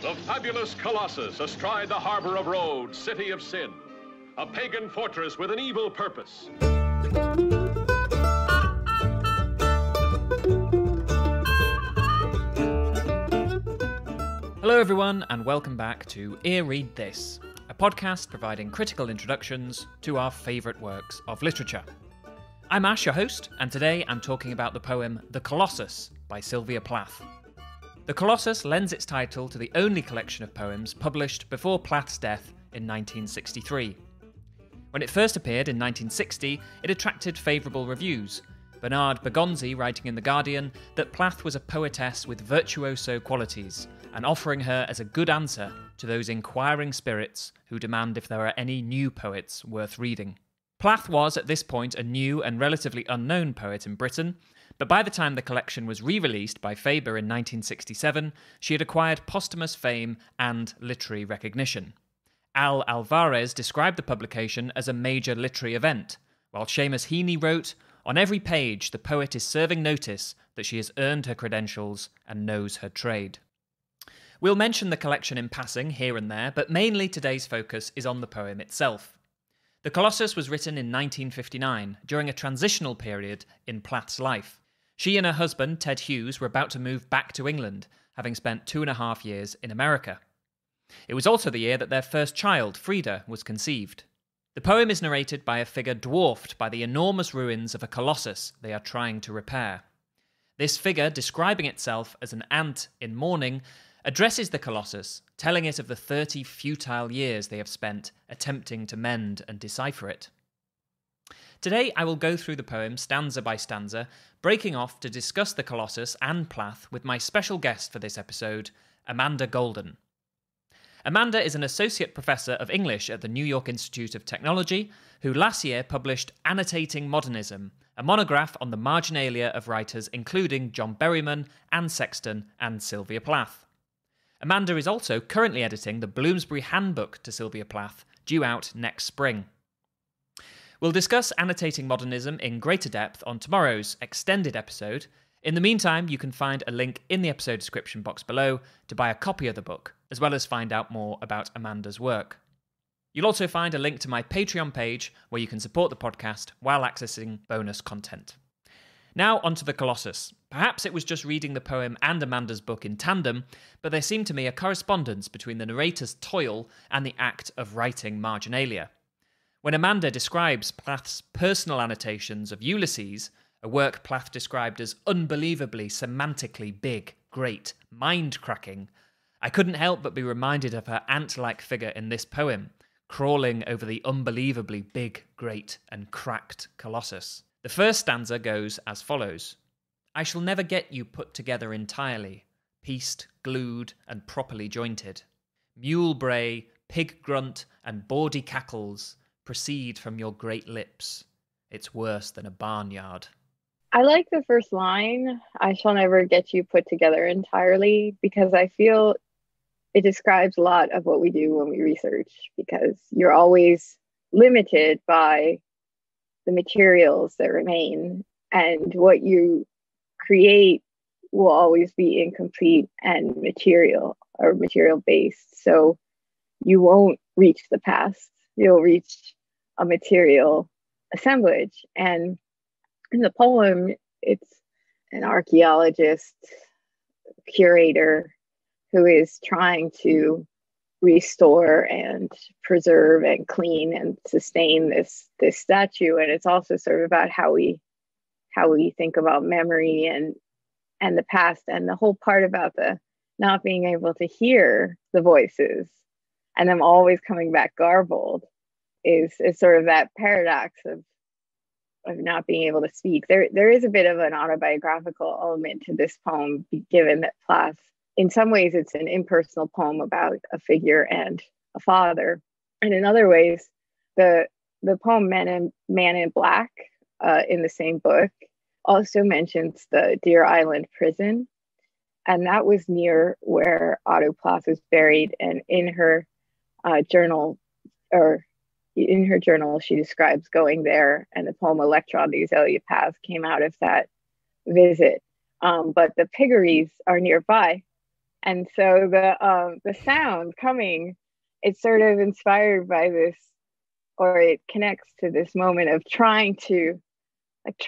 The fabulous Colossus astride the harbor of Rhodes, city of sin. A pagan fortress with an evil purpose. Hello everyone, and welcome back to Ear Read This, a podcast providing critical introductions to our favourite works of literature. I'm Ash, your host, and today I'm talking about the poem The Colossus by Sylvia Plath. The Colossus lends its title to the only collection of poems published before Plath's death in 1963. When it first appeared in 1960, it attracted favourable reviews, Bernard Bergonzi writing in The Guardian that Plath was a poetess with virtuoso qualities, and offering her as a good answer to those inquiring spirits who demand if there are any new poets worth reading. Plath was, at this point, a new and relatively unknown poet in Britain, but by the time the collection was re-released by Faber in 1967, she had acquired posthumous fame and literary recognition. Al Alvarez described the publication as a major literary event, while Seamus Heaney wrote, "On every page, the poet is serving notice that she has earned her credentials and knows her trade." We'll mention the collection in passing here and there, but mainly today's focus is on the poem itself. The Colossus was written in 1959, during a transitional period in Plath's life. She and her husband, Ted Hughes, were about to move back to England, having spent 2.5 years in America. It was also the year that their first child, Frida, was conceived. The poem is narrated by a figure dwarfed by the enormous ruins of a colossus they are trying to repair. This figure, describing itself as an ant in mourning, addresses the colossus, telling it of the 30 futile years they have spent attempting to mend and decipher it. Today I will go through the poem stanza by stanza, breaking off to discuss the Colossus and Plath with my special guest for this episode, Amanda Golden. Amanda is an associate professor of English at the New York Institute of Technology, who last year published Annotating Modernism, a monograph on the marginalia of writers including John Berryman, Anne Sexton, and Sylvia Plath. Amanda is also currently editing the Bloomsbury Handbook to Sylvia Plath, due out next spring. We'll discuss Annotating Modernism in greater depth on tomorrow's extended episode. In the meantime, you can find a link in the episode description box below to buy a copy of the book, as well as find out more about Amanda's work. You'll also find a link to my Patreon page where you can support the podcast while accessing bonus content. Now onto the Colossus. Perhaps it was just reading the poem and Amanda's book in tandem, but there seemed to me a correspondence between the narrator's toil and the act of writing marginalia. When Amanda describes Plath's personal annotations of Ulysses, a work Plath described as unbelievably semantically big, great, mind-cracking, I couldn't help but be reminded of her ant-like figure in this poem, crawling over the unbelievably big, great, and cracked Colossus. The first stanza goes as follows. "I shall never get you put together entirely, pieced, glued, and properly jointed. Mule bray, pig grunt, and bawdy cackles proceed from your great lips. It's worse than a barnyard." I like the first line, "I shall never get you put together entirely," because I feel it describes a lot of what we do when we research, because you're always limited by the materials that remain, and what you create will always be incomplete and material based. So you won't reach the past, you'll reach a material assemblage. And in the poem, it's an archaeologist, curator, who is trying to restore and preserve and clean and sustain this statue. And it's also sort of about how we think about memory and the past, and the whole part about the not being able to hear the voices and them always coming back garbled is sort of that paradox of not being able to speak. There is a bit of an autobiographical element to this poem, given that Plath, in some ways, it's an impersonal poem about a figure and a father. And in other ways, the poem Man in Black in the same book also mentions the Deer Island prison. And that was near where Otto Plath was buried. And in her journal, she describes going there, and the poem Electra, the Azalea Path, came out of that visit. But the piggeries are nearby, And so the sound coming, it's sort of inspired by this, or it connects to this moment of trying to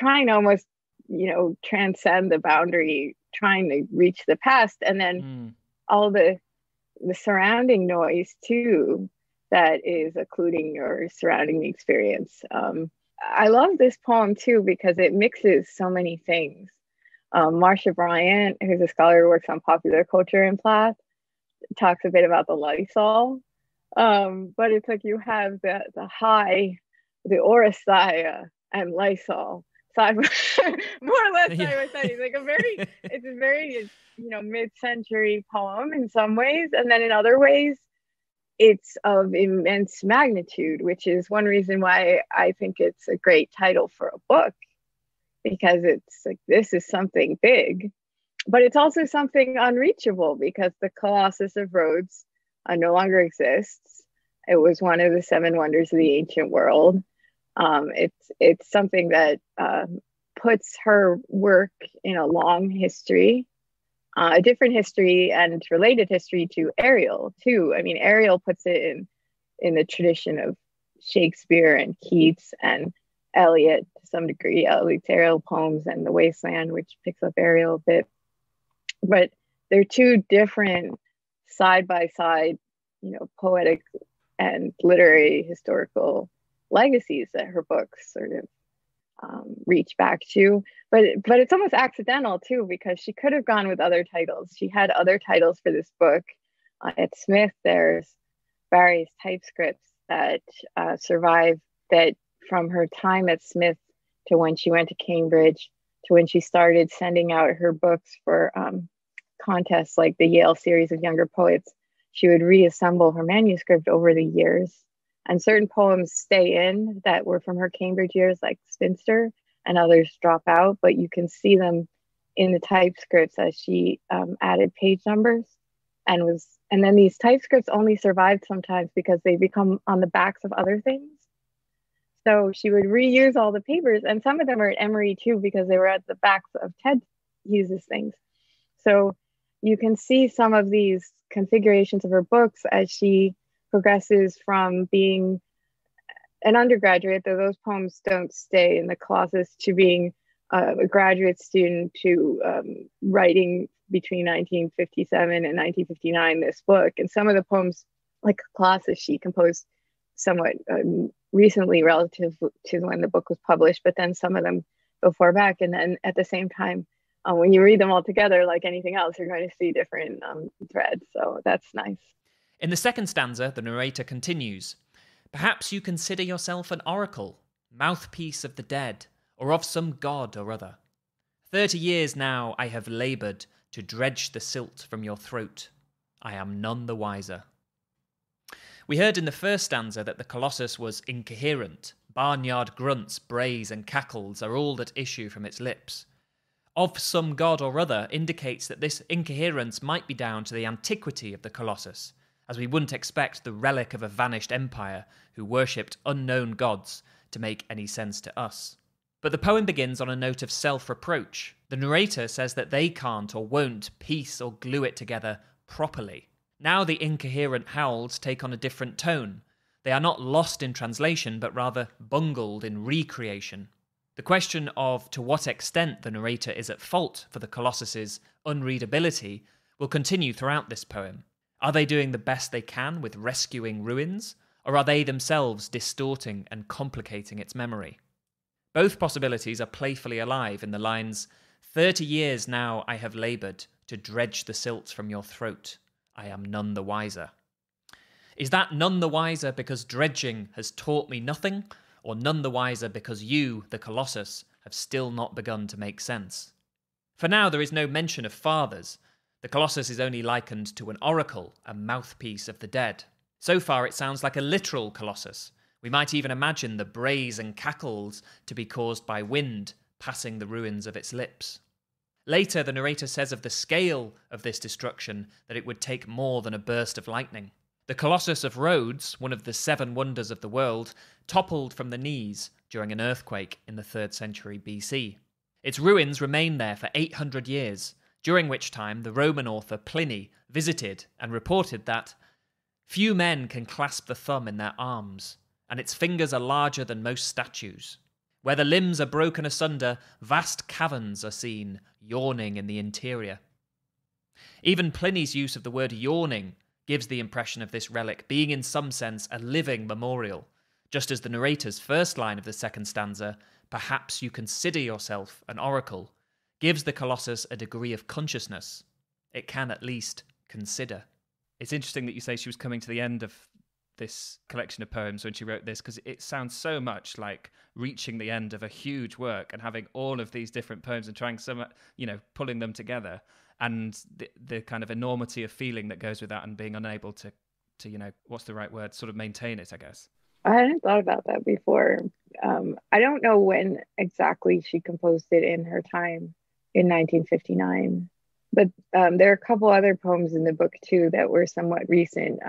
almost, transcend the boundary, trying to reach the past, and then all the surrounding noise too that is occluding or surrounding the experience. I love this poem too because it mixes so many things. Marcia Bryant, who's a scholar who works on popular culture in Plath, talks a bit about the Lysol. But it's like you have the high, the Oresteia and Lysol side more or less side by side. It's like it's a very mid-century poem in some ways, and then in other ways it's of immense magnitude, which is one reason why I think it's a great title for a book, because it's like, this is something big, but it's also something unreachable because the Colossus of Rhodes no longer exists. It was one of the 7 wonders of the ancient world. It's something that puts her work in a long history, a different history and related history to Ariel too. I mean, Ariel puts it in the tradition of Shakespeare and Keats and Eliot to some degree, Eliot's Ariel poems and The Wasteland, which picks up Ariel a bit. But they're two different side-by-side, poetic and literary historical legacies that her books sort of reach back to. But it's almost accidental too, because she could have gone with other titles. She had other titles for this book. At Smith, there's various typescripts that survive, that from her time at Smith to when she went to Cambridge to when she started sending out her books for contests like the Yale series of younger poets, she would reassemble her manuscript over the years. And certain poems stay in that were from her Cambridge years, like Spinster, and others drop out, but you can see them in the typescripts as she added page numbers. And then these typescripts only survived sometimes because they become on the backs of other things. So she would reuse all the papers, and some of them are at Emory too, because they were at the backs of Ted Hughes' things. So you can see some of these configurations of her books as she progresses from being an undergraduate, though those poems don't stay in the Colossus, to being a graduate student, to writing between 1957 and 1959 this book. And some of the poems, like Colossus, she composed somewhat recently relative to when the book was published, but then some of them go far back. And then at the same time, when you read them all together, like anything else, you're going to see different threads. So that's nice. In the second stanza, the narrator continues, "Perhaps you consider yourself an oracle, mouthpiece of the dead, or of some god or other. 30 years now I have laboured to dredge the silt from your throat. I am none the wiser." We heard in the first stanza that the Colossus was incoherent. Barnyard grunts, brays, and cackles are all that issue from its lips. "Of some god or other" indicates that this incoherence might be down to the antiquity of the Colossus, as we wouldn't expect the relic of a vanished empire who worshipped unknown gods to make any sense to us. But the poem begins on a note of self-reproach. The narrator says that they can't or won't piece or glue it together properly. Now the incoherent howls take on a different tone. They are not lost in translation, but rather bungled in recreation. The question of to what extent the narrator is at fault for the Colossus's unreadability will continue throughout this poem. Are they doing the best they can with rescuing ruins, or are they themselves distorting and complicating its memory? Both possibilities are playfully alive in the lines, "30 years now I have laboured to dredge the silt from your throat. I am none the wiser." Is that none the wiser because dredging has taught me nothing, or none the wiser because you, the Colossus, have still not begun to make sense? For now, there is no mention of fathers. The Colossus is only likened to an oracle, a mouthpiece of the dead. So far, it sounds like a literal Colossus. We might even imagine the brays and cackles to be caused by wind passing the ruins of its lips. Later, the narrator says of the scale of this destruction that it would take more than a burst of lightning. The Colossus of Rhodes, one of the 7 wonders of the world, toppled from the knees during an earthquake in the 3rd century BC. Its ruins remained there for 800 years, during which time the Roman author Pliny visited and reported that few men can clasp the thumb in their arms, and its fingers are larger than most statues. Where the limbs are broken asunder, vast caverns are seen, yawning in the interior. Even Pliny's use of the word yawning gives the impression of this relic being in some sense a living memorial, just as the narrator's first line of the second stanza, "Perhaps you consider yourself an oracle," gives the Colossus a degree of consciousness. It can at least consider. It's interesting that you say she was coming to the end of this collection of poems when she wrote this, because it sounds so much like reaching the end of a huge work and having all of these different poems and trying pulling them together, and the kind of enormity of feeling that goes with that, and being unable to what's the right word, sort of maintain it, I guess. I hadn't thought about that before. I don't know when exactly she composed it in her time in 1959. But there are a couple other poems in the book, too, that were somewhat recent,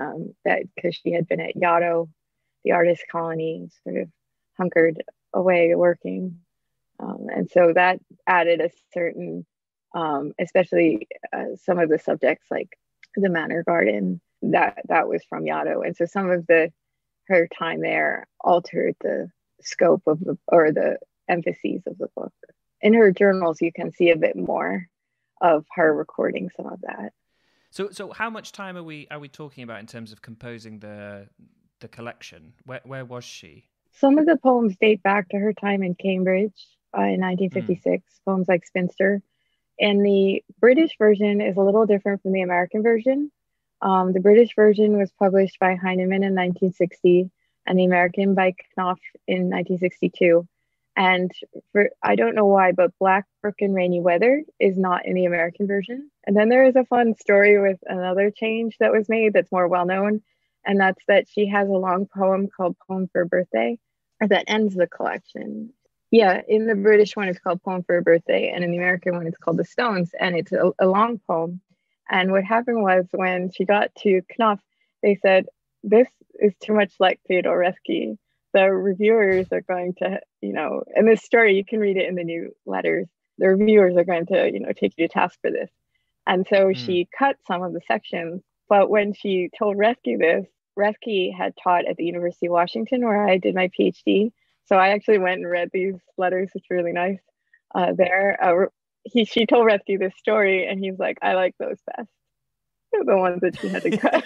that because she had been at Yaddo, the artist colony, sort of hunkered away working. And so that added a certain, especially some of the subjects like the Manor Garden, that was from Yaddo. And so some of her time there altered the scope of the emphases of the book. In her journals, you can see a bit more of her recording some of that. So how much time are we talking about in terms of composing the collection? Where was she? Some of the poems date back to her time in Cambridge in 1956, poems like Spinster. And the British version is a little different from the American version. The British version was published by Heinemann in 1960 and the American by Knopf in 1962. And I don't know why, but Black Brook and Rainy Weather is not in the American version. And then there is a fun story with another change that was made that's more well-known. And that's that she has a long poem called Poem for a Birthday that ends the collection. Yeah, in the British one, it's called Poem for a Birthday. And in the American one, it's called The Stones. And it's a long poem. And what happened was when she got to Knopf, they said, this is too much like Theodore Reski. The reviewers are going to, in this story, you can read it in the new letters. The reviewers are going to, take you to task for this. And so she cut some of the sections. But when she told Reski this, Reski had taught at the University of Washington, where I did my PhD. So I actually went and read these letters, which are really nice there. She told Reski this story, and he's like, I like those best. They're the ones that she had to cut,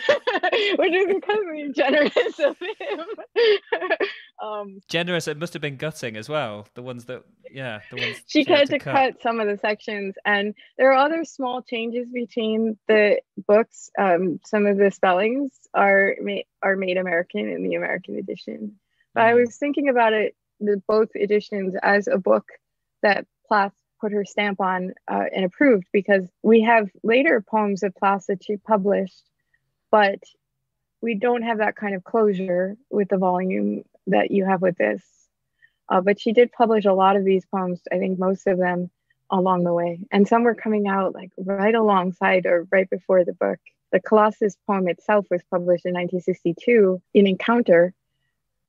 which is incredibly generous of him. Generous. It must have been gutting as well. The ones she had to cut some of the sections, and there are other small changes between the books. Some of the spellings are made American in the American edition. But I was thinking about it, both editions, as a book that Plath put her stamp on and approved, because we have later poems of Plath that she published, but we don't have that kind of closure with the volume that you have with this. But she did publish a lot of these poems, I think most of them along the way. And some were coming out like right alongside or right before the book. The Colossus poem itself was published in 1962 in Encounter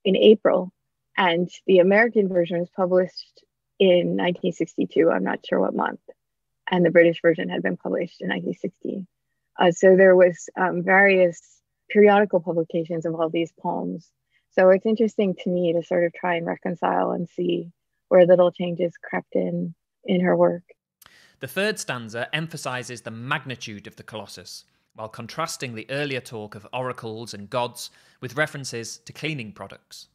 in April. And the American version was published in 1962, I'm not sure what month, and the British version had been published in 1960. So there was various periodical publications of all these poems. So it's interesting to me to sort of try and reconcile and see where little changes crept in her work. The third stanza emphasizes the magnitude of the Colossus, while contrasting the earlier talk of oracles and gods with references to cleaning products.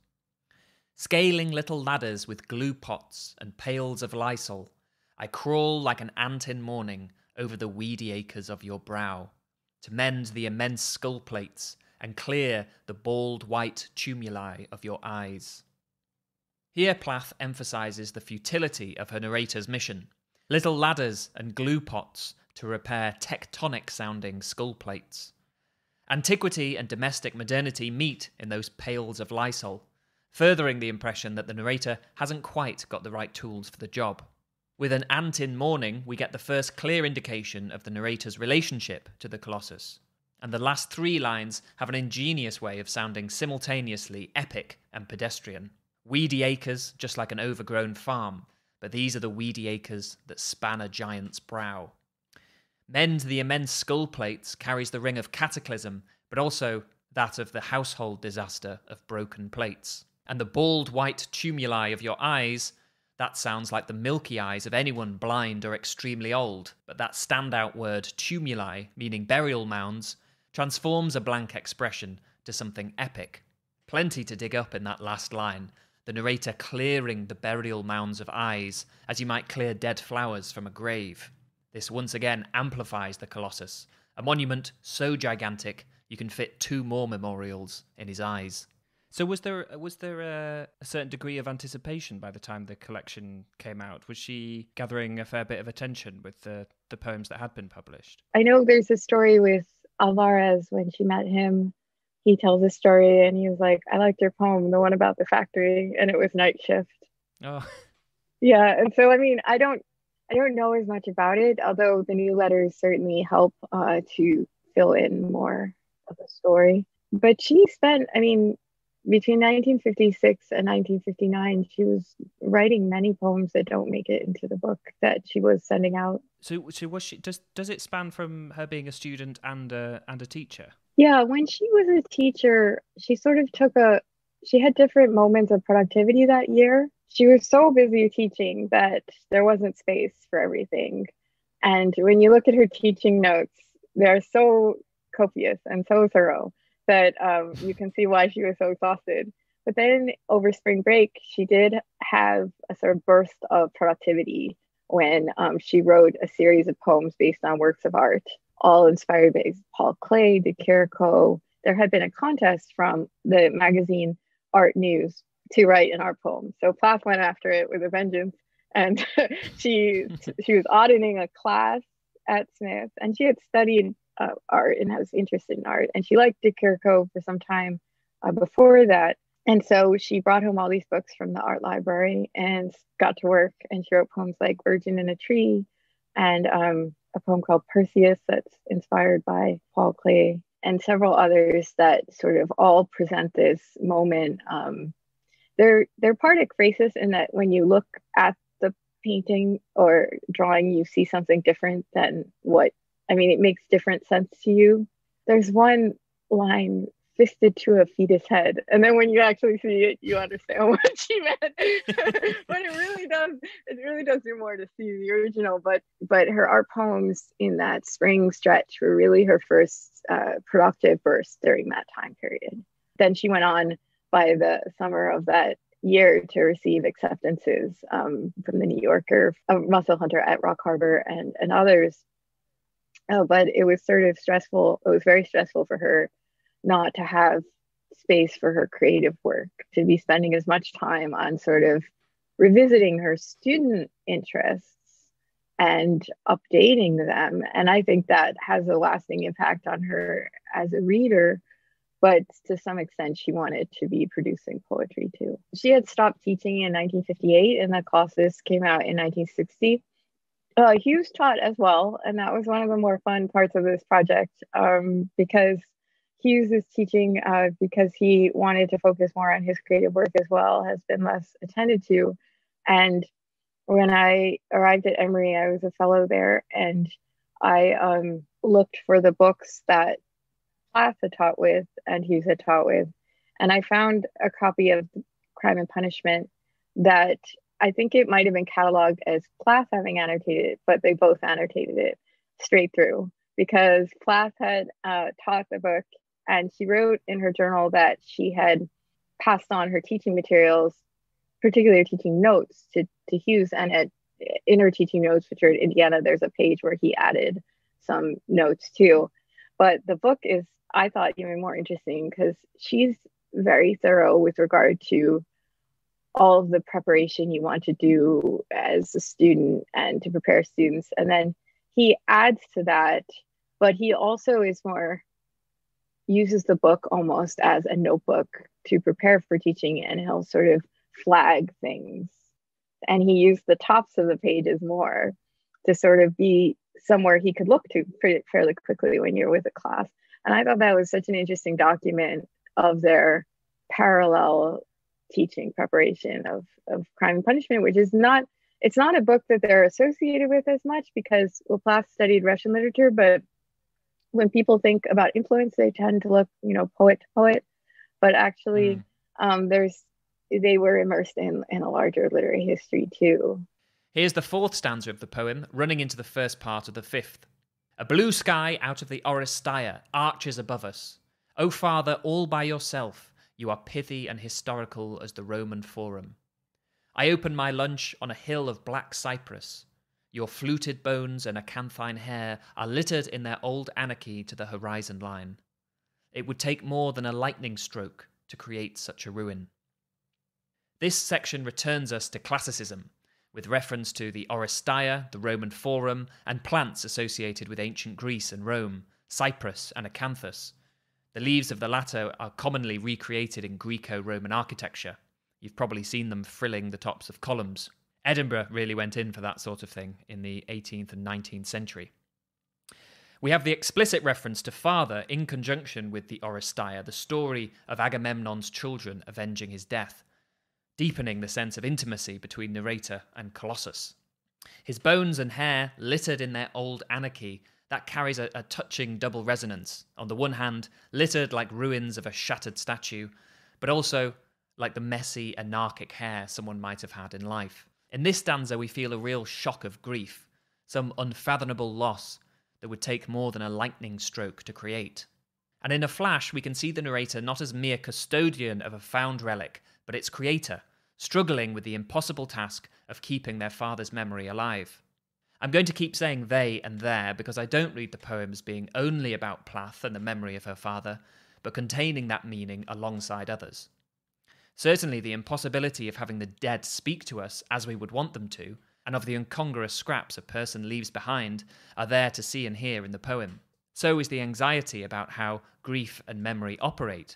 Scaling little ladders with glue pots and pails of Lysol, I crawl like an ant in morning over the weedy acres of your brow, to mend the immense skull plates and clear the bald white tumuli of your eyes. Here Plath emphasizes the futility of her narrator's mission. Little ladders and glue pots to repair tectonic-sounding skull plates. Antiquity and domestic modernity meet in those pails of Lysol, furthering the impression that the narrator hasn't quite got the right tools for the job. With an ant in mourning, we get the first clear indication of the narrator's relationship to the Colossus, and the last three lines have an ingenious way of sounding simultaneously epic and pedestrian. Weedy acres, just like an overgrown farm, but these are the weedy acres that span a giant's brow. Mend the immense skull plates carries the ring of cataclysm, but also that of the household disaster of broken plates. And the bald white tumuli of your eyes, that sounds like the milky eyes of anyone blind or extremely old, but that standout word tumuli, meaning burial mounds, transforms a blank expression to something epic. Plenty to dig up in that last line, the narrator clearing the burial mounds of eyes as you might clear dead flowers from a grave. This once again amplifies the Colossus, a monument so gigantic you can fit 2 more memorials in his eyes. So was there a certain degree of anticipation by the time the collection came out? Was she gathering a fair bit of attention with the poems that had been published? I know there's a story with Alvarez when she met him. He tells a story and he was like, I liked your poem, the one about the factory, and it was Night Shift. Oh. Yeah, and so I mean, I don't know as much about it, although the new letters certainly help to fill in more of the story. But she spent, I mean, between 1956 and 1959, she was writing many poems that don't make it into the book that she was sending out. So was she? Does it span from her being a student and a teacher? Yeah, when she was a teacher, she sort of she had different moments of productivity that year. She was so busy teaching that there wasn't space for everything. And when you look at her teaching notes, they're so copious and so thorough that you can see why she was so exhausted. But then over spring break, she did have a sort of burst of productivity when she wrote a series of poems based on works of art, all inspired by Paul Klee, de Chirico. There had been a contest from the magazine Art News to write an art poem. So Plath went after it with a vengeance, and she was auditing a class at Smith, and she had studied art and was interested in art, and she liked de Chirico for some time before that. And so she brought home all these books from the art library and got to work, and she wrote poems like Virgin in a Tree and a poem called Perseus that's inspired by Paul Klee, and several others that sort of all present this moment. They're part ekphrasis in that when you look at the painting or drawing, you see something different than it makes different sense to you. There's one line, fisted to a fetus head, and then when you actually see it, you understand what she meant. But it really does do more to see the original. But her art poems in that spring stretch were really her first productive burst during that time period. Then she went on by the summer of that year to receive acceptances from the New Yorker, Russell Hunter at Rock Harbor, and others. But it was sort of stressful. It was very stressful for her not to have space for her creative work, to be spending as much time on sort of revisiting her student interests and updating them. And I think that has a lasting impact on her as a reader. But to some extent, she wanted to be producing poetry too. She had stopped teaching in 1958, and the Colossus came out in 1960. Hughes taught as well, and that was one of the more fun parts of this project because Hughes is teaching because he wanted to focus more on his creative work as well, has been less attended to. And when I arrived at Emory, I was a fellow there, and I looked for the books that Plath had taught with and Hughes had taught with. And I found a copy of Crime and Punishment that I think it might have been cataloged as Plath having annotated it, but they both annotated it straight through because Plath had taught the book, and she wrote in her journal that she had passed on her teaching materials, particularly her teaching notes, to Hughes. And in her teaching notes, which are in Indiana, there's a page where he added some notes too. But the book is, I thought, even more interesting because she's very thorough with regard to all of the preparation you want to do as a student and to prepare students. And then he adds to that, but he also uses the book almost as a notebook to prepare for teaching, and he'll sort of flag things. And he used the tops of the pages more to sort of be somewhere he could look to fairly quickly when you're with a class. And I thought that was such an interesting document of their parallel teaching preparation of Crime and Punishment, which is not it's not a book that they're associated with as much because, well, Plath studied Russian literature, but when people think about influence, they tend to look, poet to poet, but actually they were immersed in a larger literary history too. Here's the fourth stanza of the poem, running into the first part of the fifth. A blue sky out of the Oresteia arches above us. O Father, all by yourself, you are pithy and historical as the Roman Forum. I open my lunch on a hill of black cypress. Your fluted bones and acanthine hair are littered in their old anarchy to the horizon line. It would take more than a lightning stroke to create such a ruin. This section returns us to classicism, with reference to the Oresteia, the Roman Forum, and plants associated with ancient Greece and Rome, cypress and acanthus. The leaves of the latter are commonly recreated in Greco-Roman architecture. You've probably seen them frilling the tops of columns. Edinburgh really went in for that sort of thing in the 18th and 19th century. We have the explicit reference to father in conjunction with the Oresteia, the story of Agamemnon's children avenging his death, deepening the sense of intimacy between narrator and Colossus. His bones and hair littered in their old anarchy, that carries a touching double resonance. On the one hand, littered like ruins of a shattered statue, but also like the messy, anarchic hair someone might have had in life. In this stanza, we feel a real shock of grief, some unfathomable loss that would take more than a lightning stroke to create. And in a flash, we can see the narrator not as mere custodian of a found relic, but its creator, struggling with the impossible task of keeping their father's memory alive. I'm going to keep saying they and their because I don't read the poem as being only about Plath and the memory of her father, but containing that meaning alongside others. Certainly the impossibility of having the dead speak to us as we would want them to, and of the incongruous scraps a person leaves behind, are there to see and hear in the poem. So is the anxiety about how grief and memory operate.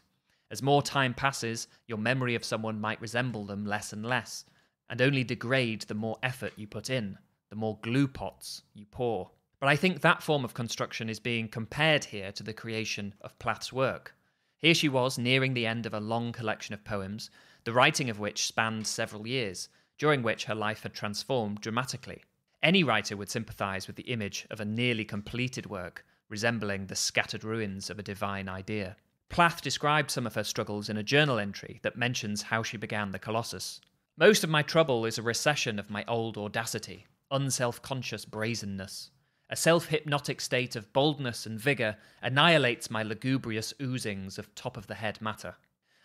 As more time passes, your memory of someone might resemble them less and less, and only degrade the more effort you put in, the more glue pots you pour. But I think that form of construction is being compared here to the creation of Plath's work. Here she was, nearing the end of a long collection of poems, the writing of which spanned several years, during which her life had transformed dramatically. Any writer would sympathise with the image of a nearly completed work, resembling the scattered ruins of a divine idea. Plath described some of her struggles in a journal entry that mentions how she began the Colossus. Most of my trouble is a recession of my old audacity, unself-conscious brazenness. A self-hypnotic state of boldness and vigour annihilates my lugubrious oozings of top-of-the-head matter.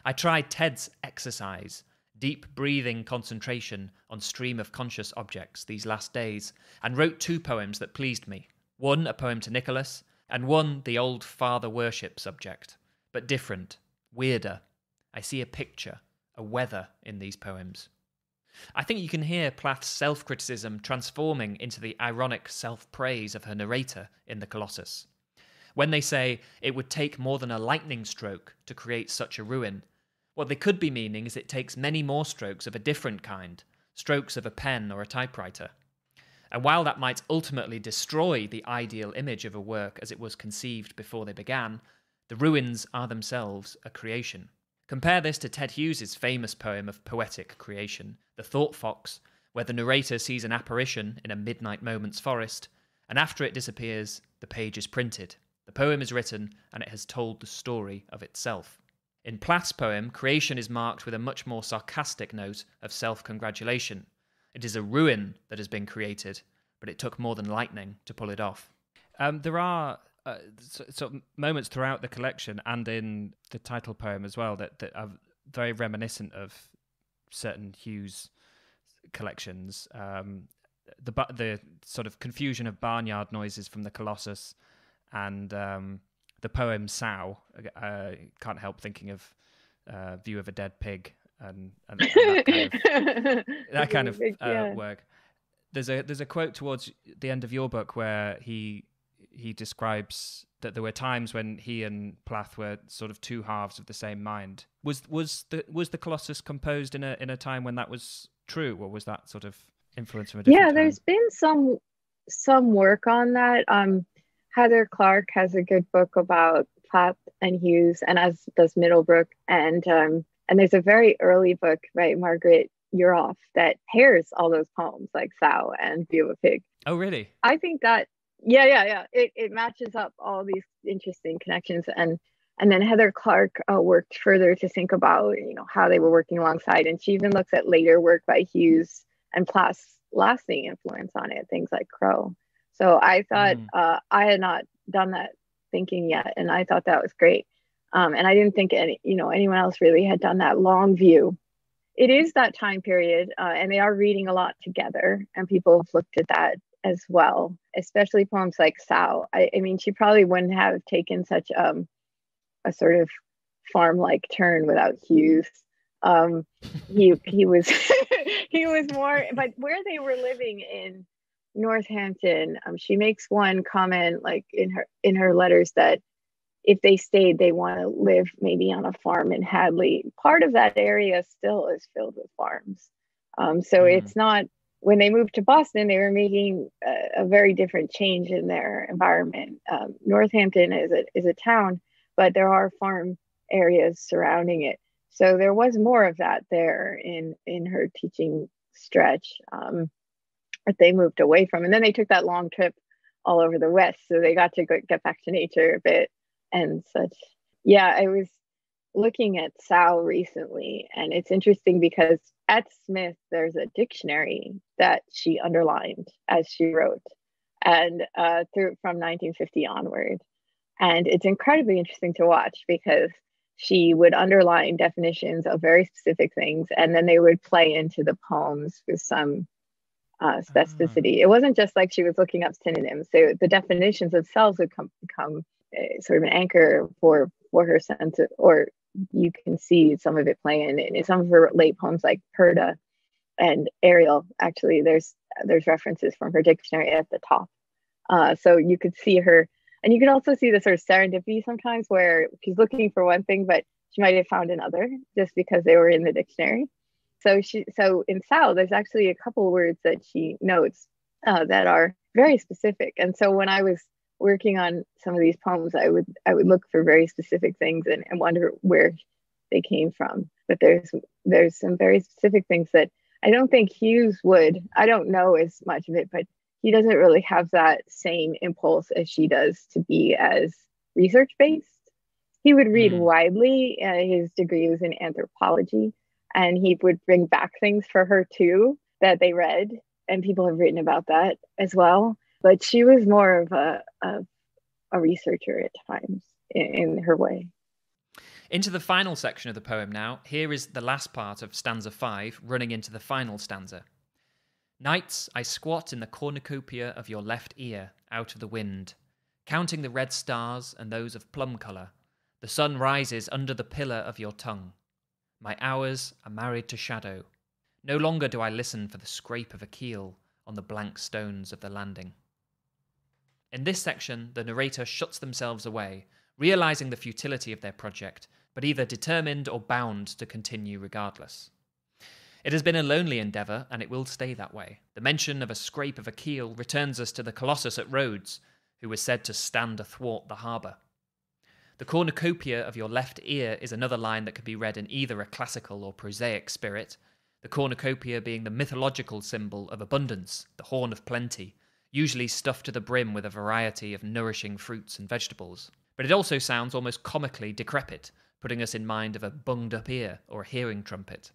I tried Ted's exercise, deep breathing concentration on stream-of-conscious objects these last days, and wrote 2 poems that pleased me. One a poem to Nicholas, and one the old father worship subject. But different, weirder. I see a picture, a weather in these poems. I think you can hear Plath's self-criticism transforming into the ironic self-praise of her narrator in the Colossus. When they say it would take more than a lightning stroke to create such a ruin, what they could be meaning is it takes many more strokes of a different kind, strokes of a pen or a typewriter. And while that might ultimately destroy the ideal image of a work as it was conceived before they began, the ruins are themselves a creation. Compare this to Ted Hughes's famous poem of poetic creation, The Thought Fox, where the narrator sees an apparition in a midnight moment's forest, and after it disappears, the page is printed. The poem is written, and it has told the story of itself. In Plath's poem, creation is marked with a much more sarcastic note of self-congratulation. It is a ruin that has been created, but it took more than lightning to pull it off. There are sort of moments throughout the collection and in the title poem as well that are very reminiscent of certain Hughes collections. The sort of confusion of barnyard noises from the Colossus and the poem Sow. Can't help thinking of View of a Dead Pig and that kind of work. There's a quote towards the end of your book where he describes that there were times when he and Plath were sort of 2 halves of the same mind. Was the Colossus composed in a time when that was true, or was that sort of influence from a different time? There's been some work on that. Heather Clark has a good book about Plath and Hughes, and as does Middlebrook, and there's a very early book by Margaret You're Off that pairs all those poems like Sow and View of a Pig. Oh, really? I think that, yeah. It matches up all these interesting connections. And then Heather Clark worked further to think about, how they were working alongside. And she even looks at later work by Hughes and Plath's lasting influence on it, things like Crow. So I thought I had not done that thinking yet. And I thought that was great. And I didn't think anyone else really had done that long view. It is that time period, and they are reading a lot together, and people have looked at that as well, especially poems like Sow. I mean, she probably wouldn't have taken such a sort of farm-like turn without Hughes. He was he was more, but where they were living in Northampton, she makes one comment like in her letters that if they stayed, they want to live maybe on a farm in Hadley. Part of that area still is filled with farms. So it's not, when they moved to Boston, they were making a very different change in their environment. Northampton is a town, but there are farm areas surrounding it. So there was more of that there in her teaching stretch that they moved away from. And then they took that long trip all over the West. So they got to get back to nature a bit and such. Yeah, I was looking at Sow recently, and it's interesting because at Smith, there's a dictionary that she underlined as she wrote, and through from 1950 onward. And it's incredibly interesting to watch because she would underline definitions of very specific things, and then they would play into the poems with some specificity. It wasn't just like she was looking up synonyms. So the definitions themselves would become sort of an anchor for her sense of, or you can see some of it playing in some of her late poems like Perda and Ariel. Actually, there's references from her dictionary at the top. So you could see her, and you can also see the sort of serendipity sometimes where she's looking for one thing, but she might have found another just because they were in the dictionary. So in Sow, there's actually a couple words that she notes that are very specific. And so when I was working on some of these poems, I would look for very specific things and wonder where they came from. But there's some very specific things that I don't think Hughes would. I don't know as much of it, but he doesn't really have that same impulse as she does to be as research based. He would read widely. His degree was in anthropology, and he would bring back things for her too that they read, and people have written about that as well. But she was more of a researcher at times in her way. Into the final section of the poem now. Here is the last part of stanza 5, running into the final stanza. Nights I squat in the cornucopia of your left ear, out of the wind, counting the red stars and those of plum colour. The sun rises under the pillar of your tongue. My hours are married to shadow. No longer do I listen for the scrape of a keel on the blank stones of the landing. In this section, the narrator shuts themselves away, realizing the futility of their project, but either determined or bound to continue regardless. It has been a lonely endeavour, and it will stay that way. The mention of a scrape of a keel returns us to the Colossus at Rhodes, who was said to stand athwart the harbour. The cornucopia of your left ear is another line that could be read in either a classical or prosaic spirit, the cornucopia being the mythological symbol of abundance, the horn of plenty, usually stuffed to the brim with a variety of nourishing fruits and vegetables. But it also sounds almost comically decrepit, putting us in mind of a bunged-up ear or a hearing trumpet.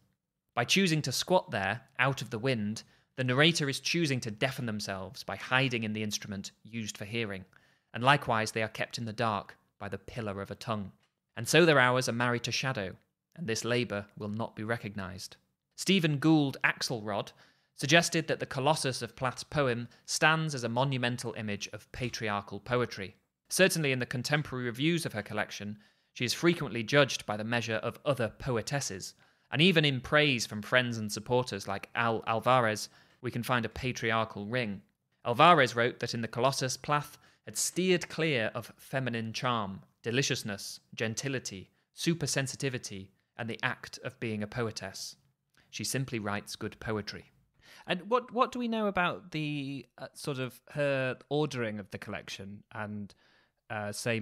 By choosing to squat there, out of the wind, the narrator is choosing to deafen themselves by hiding in the instrument used for hearing, and likewise they are kept in the dark by the pillar of a tongue. And so their hours are married to shadow, and this labour will not be recognised. Stephen Gould Axelrod suggested that the Colossus of Plath's poem stands as a monumental image of patriarchal poetry. Certainly in the contemporary reviews of her collection, she is frequently judged by the measure of other poetesses, and even in praise from friends and supporters like Al Alvarez, we can find a patriarchal ring. Alvarez wrote that in the Colossus, Plath had steered clear of feminine charm, deliciousness, gentility, supersensitivity, and the act of being a poetess. She simply writes good poetry. And what do we know about the sort of her ordering of the collection and,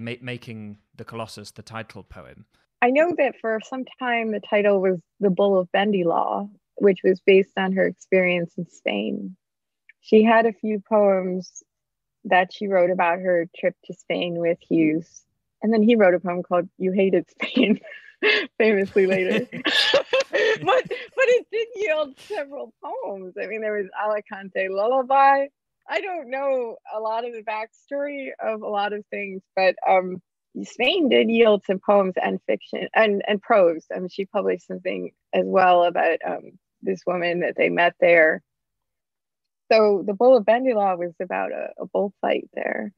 making the Colossus the title poem? I know that for some time the title was The Bull of Bendy Law, which was based on her experience in Spain. She had a few poems that she wrote about her trip to Spain with Hughes. And then he wrote a poem called You Hated Spain, famously later. but it did yield several poems. I mean, there was Alicante Lullaby. I don't know a lot of the backstory of a lot of things, but Spain did yield some poems and fiction and prose. I mean, she published something as well about this woman that they met there. So the Bull of Bandila was about a bullfight there.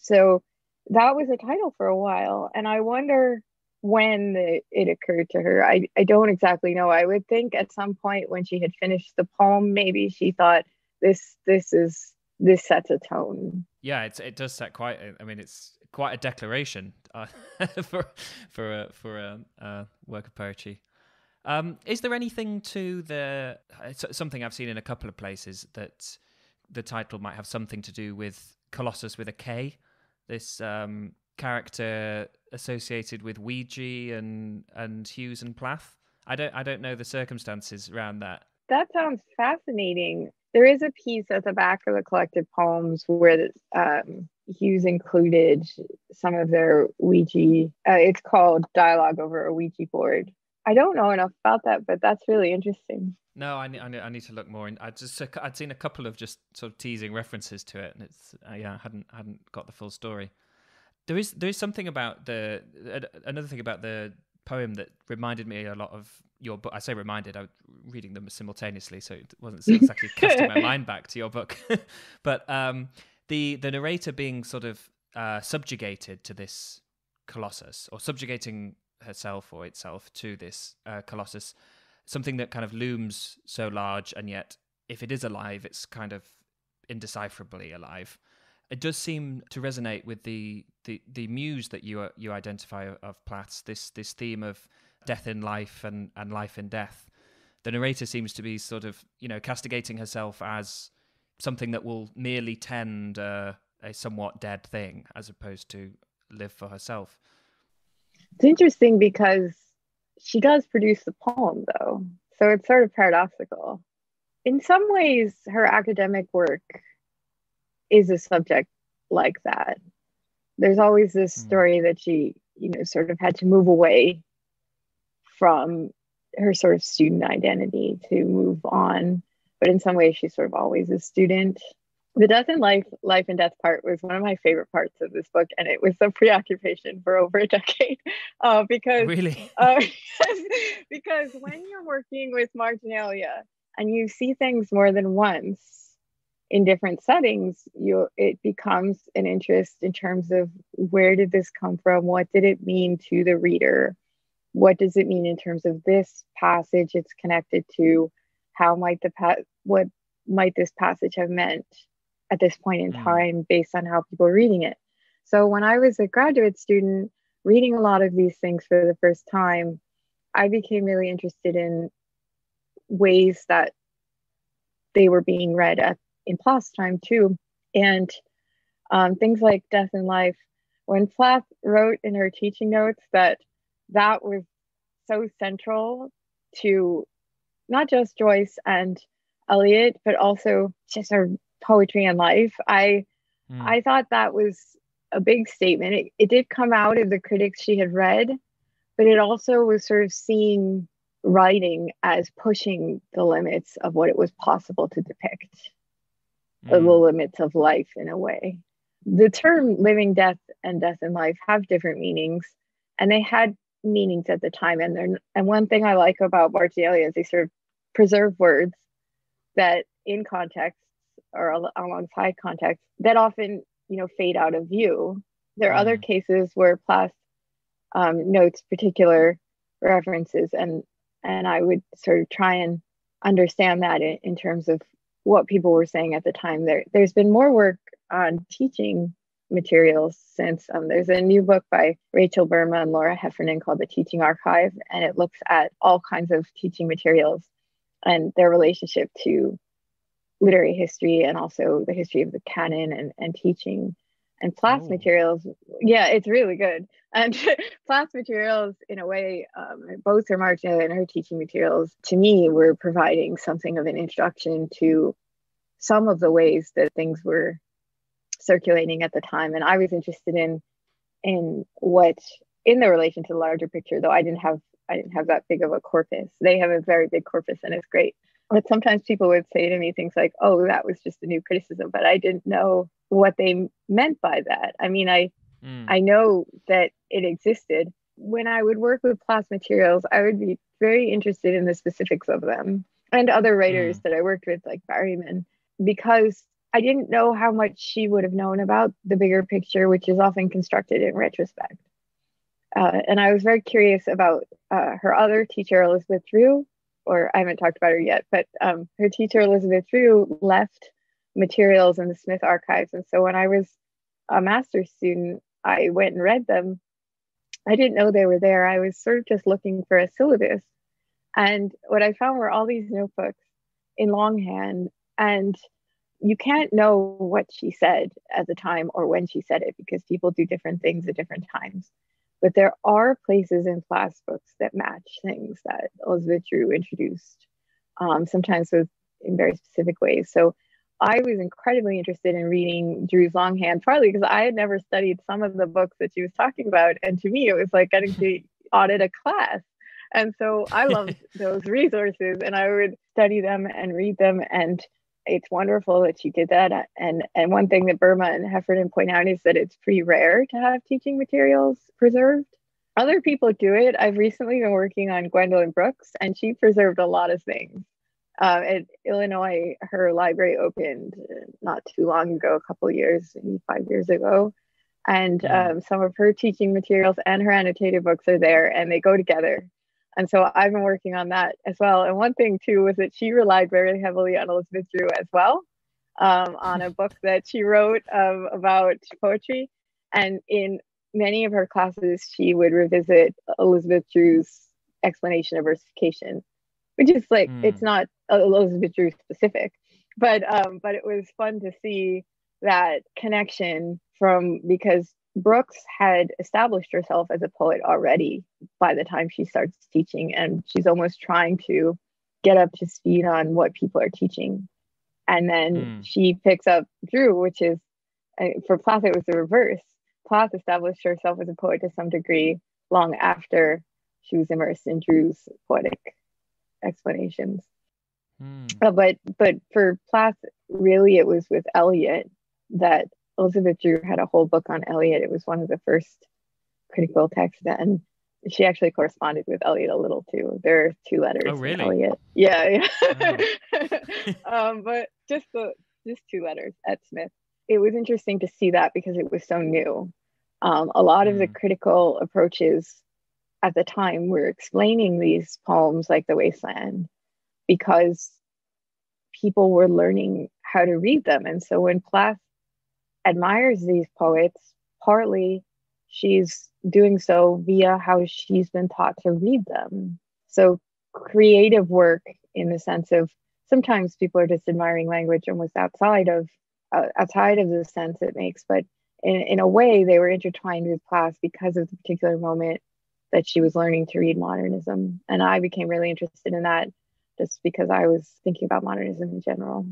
So that was a title for a while. And I wonder when it occurred to her. I don't exactly know. I would think at some point when she had finished the poem, maybe she thought this sets a tone. Yeah, it does set quite. I mean, it's quite a declaration for a work of poetry. Is there anything to something I've seen in a couple of places that the title might have something to do with Colossus with a K, this character associated with Ouija and Hughes and Plath? I don't know the circumstances around that. That sounds fascinating. There is a piece at the back of the collected poems where Hughes included some of their Ouija. It's called Dialogue Over a Ouija Board. I don't know enough about that, but that's really interesting. No, I need to look more. I'd seen a couple of just sort of teasing references to it, and it's I hadn't got the full story. There is something about another thing about the poem that reminded me a lot of your book. I say reminded, I was reading them simultaneously, so it wasn't exactly casting my mind back to your book. But the narrator being sort of subjugated to this Colossus, or subjugating herself or itself to this Colossus, something that kind of looms so large, and yet if it is alive, it's kind of indecipherably alive. It does seem to resonate with the muse that you identify of Plath's, this theme of death in life and life in death. The narrator seems to be sort of, castigating herself as something that will merely tend a somewhat dead thing, as opposed to live for herself. It's interesting because she does produce the poem, though, so it's sort of paradoxical. In some ways, her academic work is a subject like that. There's always this story that she, sort of had to move away from her sort of student identity to move on. But in some ways, she's sort of always a student. The death and life and death part was one of my favorite parts of this book, and it was a preoccupation for over a decade. Because really, because when you're working with marginalia and you see things more than once in different settings, it becomes an interest in terms of where did this come from? What did it mean to the reader? What does it mean in terms of this passage it's connected to? How might what might this passage have meant at this point in time based on how people are reading it? So when I was a graduate student reading a lot of these things for the first time, I became really interested in ways that they were being read in Plath's time too. And things like death and life, when Plath wrote in her teaching notes that was so central to not just Joyce and Eliot, but also just her poetry and life, I thought that was a big statement. It did come out of the critics she had read, but it also was sort of seeing writing as pushing the limits of what it was possible to depict, the limits of life in a way. The term living death and death in life have different meanings, and they had meanings at the time. And one thing I like about marginalia is they sort of preserve words that in context or alongside context that often fade out of view. There are other cases where Plath notes particular references, and I would sort of try and understand that in terms of what people were saying at the time. There's been more work on teaching materials since. There's a new book by Rachel Burma and Laura Heffernan called The Teaching Archive, and it looks at all kinds of teaching materials and their relationship to literary history and also the history of the canon and teaching. And Plath's materials, yeah, it's really good. And class materials, in a way, both her Marcia and her teaching materials, to me, were providing something of an introduction to some of the ways that things were circulating at the time. And I was interested in what, in the relation to the larger picture, though I didn't have that big of a corpus. They have a very big corpus, and it's great. But sometimes people would say to me things like, "Oh, that was just a new criticism," but I didn't know what they meant by that. I mean, I know that it existed. When I would work with class materials, I would be very interested in the specifics of them, and other writers that I worked with, like Berryman, because I didn't know how much she would have known about the bigger picture, which is often constructed in retrospect. And I was very curious about her other teacher, Elizabeth Drew, or I haven't talked about her yet, but her teacher, Elizabeth Drew, left materials in the Smith archives. And so when I was a master's student, I went and read them. I didn't know they were there. I was sort of just looking for a syllabus. And what I found were all these notebooks in longhand. And you can't know what she said at the time or when she said it, because people do different things at different times. But there are places in class books that match things that Elizabeth Drew introduced, sometimes in very specific ways. So I was incredibly interested in reading Drew's longhand, partly because I had never studied some of the books that she was talking about. And to me, it was like getting to audit a class. And so I loved those resources, and I would study them and read them. And it's wonderful that she did that. And one thing that Burma and Heffernan point out is that it's pretty rare to have teaching materials preserved. Other people do it. I've recently been working on Gwendolyn Brooks, and she preserved a lot of things. At Illinois, her library opened not too long ago, a couple of years, maybe 5 years ago. And some of her teaching materials and her annotated books are there, and they go together. And so I've been working on that as well. And one thing, too, was that she relied very heavily on Elizabeth Drew as well, on a book that she wrote about poetry. And in many of her classes, she would revisit Elizabeth Drew's explanation of versification, which is like, it's not Elizabeth Drew specific, but it was fun to see that connection because Brooks had established herself as a poet already by the time she starts teaching, and she's almost trying to get up to speed on what people are teaching. And then she picks up Drew, which is, for Plath, it was the reverse. Plath established herself as a poet to some degree long after she was immersed in Drew's poetic explanations. But for Plath, really, it was with Eliot that Elizabeth Drew had a whole book on Eliot. It was one of the first critical texts, and she actually corresponded with Eliot a little too. There are 2 letters. Oh, really? Eliot. Yeah. Oh. But just 2 letters at Smith. It was interesting to see that because it was so new. A lot of the critical approaches at the time were explaining these poems like The Wasteland because people were learning how to read them. And so when Plath admires these poets, partly she's doing so via how she's been taught to read them. So creative work, in the sense of sometimes people are just admiring language almost outside of the sense it makes, but in a way they were intertwined with Plath because of the particular moment that she was learning to read modernism. And I became really interested in that just because I was thinking about modernism in general.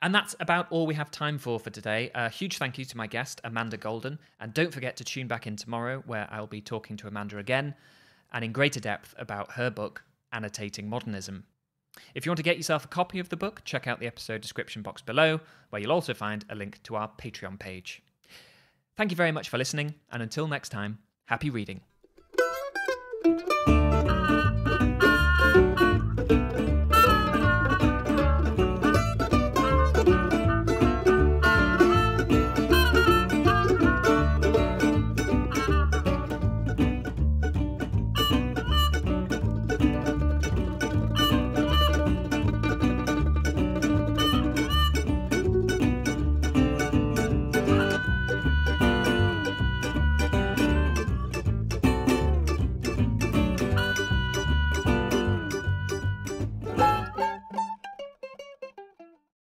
And that's about all we have time for today. A huge thank you to my guest, Amanda Golden. And don't forget to tune back in tomorrow, where I'll be talking to Amanda again, and in greater depth about her book, Annotating Modernism. If you want to get yourself a copy of the book, check out the episode description box below, where you'll also find a link to our Patreon page. Thank you very much for listening, and until next time, happy reading.